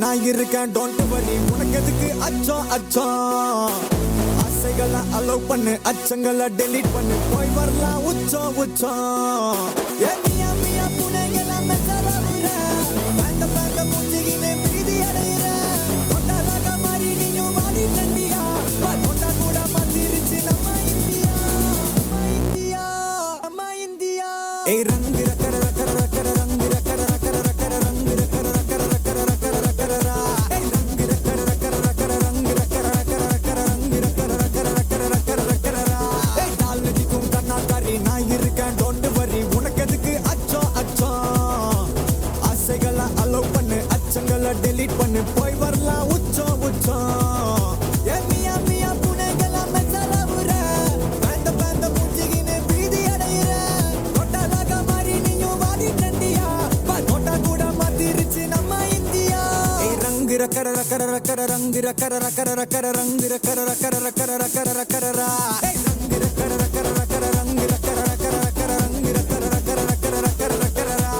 நான் இருக்கேன் don't worry உனக்கு எதுக்கு அச்சம் அச்சம் ஆசைகளை அலோவ் பண்ணு அச்சங்களை டெலீட் பண்ணு போய் வரலாம் உச்சம் உச்சம் ஏ மியா மியா புனைகளை மெசராவுற பேந்த பேந்த மூஞ்சிகினே பிரீதி அடையிற கொண்டாலாக மாறி நீயும் மாறி நண்டியா கொண்டா கூட மாத்திருச்சு நம்ம இந்தியா நம்ம இந்தியா நம்ம இந்தியா ஏ ரங்கு ரக்கர ரக்கர ரக்கர ரங்கு ரக்கர ரக்கர ரக்கர ரங்கு ரக்கர ரக்கர ரக்கர ரக்கர delete பண்ணு போய் வரலாம் உச்சம் உச்சம் ஏ மியா மியா புனைகள மெசராவுற பேந்த பேந்த மூஞ்சிகினே பிரீதி அடையிற கொண்டாலாக மாறி நீயும் மாறி நண்டியா கொண்டா கூட மாத்திருச்சு நம்ம இந்தியா ஏ ரங்கு ரக்கர ரக்கர ரக்கர ரங்கு ரக்கர ரக்கர ரக்கர ரங்கு ரக்கர ரக்கர ரக்கர ரக்கர ரக்கரரா ஏ ரங்கு ரக்கர ரக்கர ரக்கர ரங்கு ரக்கர ரக்கர ரக்கர ரங்கு ரக்கர ரக்கர ரக்கர ரக்கர ரக்கரரா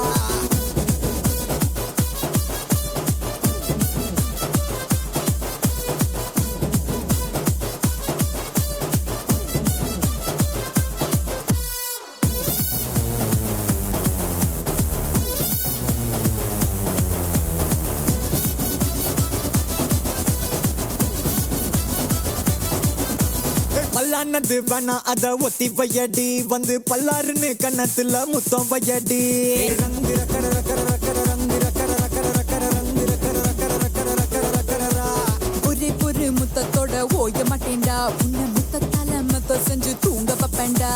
பல்லானது வேணா அத ஒத்தி வையடி வந்து பல்லாருன்னு கண்ணத்துல முத்தம் வையடி ரங்கு ரக்கர ரக்கர ரக்கர ரங்கு ரக்கர ரக்கர ரக்கர ரங்கு ரக்கர ரக்கர ரக்கர ரக்கர ரக்கரரா புரி புரி முத்தத்தோட ஓய மாட்டேன்டா உன்னை முத்தத்தால மத்த செஞ்சு தூங்க வைப்பேன்டா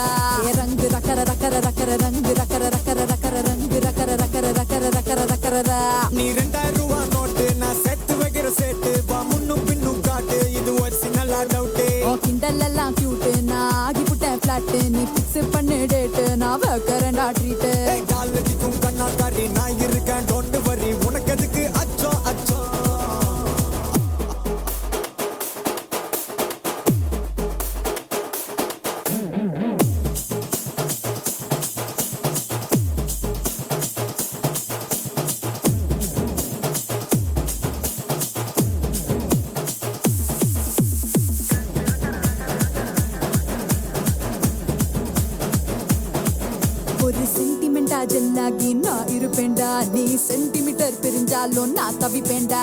ரங்கு ரக்கர ரக்கர ரக்கர ரங்கு ரக்கர ரக்கர ரக்கர ரங்கு ரக்கர ரக்கர ரக்கர ரக்கர ரக்கரரா நீ 2000 ரூபாய் நோட்டு நான் சேர்த்து வைக்கிற சேட்டு வா முன்னும் பின்னும் காட்டு இது ஒரிஜினல் டவுட் கிண்டல் எல்லாம் கியூட் நான் ஆகி புட்டேன் பிளாட் நீ பிக்ஸ் பண்ணு டேட் நான் வைக்கிறேன்டா ட்ரீட் காலேஜுக்கும் கண்ணாக்காரி நான் இருக்கேன் டோன்ட் வரி உனக்கு எதுக்கு அச்சம் அச்சம் ஒரு சென்டிமெண்டா ஜெல்லாகி நான் இருப்பேன்டா நீ சென்டிமீட்டர் பிரிஞ்சாலும் நான் தவிப்பேன்டா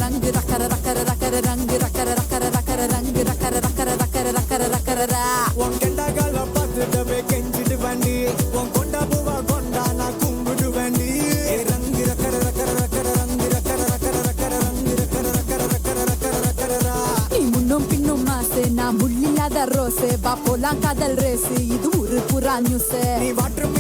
ரங்கு ரக்கர ரக்கர ரக்கர ரங்கு ரக்கர ரக்கர ரக்கர ரங்கு ரக்கர ரக்கர ரக்கர ரக்கர ரக்கரரா உன் கெண்டாகால பார்த்துட்டவே கெஞ்சிடு வேண்டி உன் கொண்டா பூவா கொண்டா நான் கும்பிடு வேண்டி ரங்கு ரக்கர ரக்கர ரக்கர ரங்கு ரக்கர ரக்கர ரக்கர ரங்கு ரக்கர ரக்கர ரக்கர ரக்கர ரக்கரரா நீ முன்னும் பின்னும் மாசு நான் முள்ளில்லாத ரோஸ் வா போலாம் காதல் ரேஸ் இது ஒரு புறா நியூஸ் நீ வாட்டர்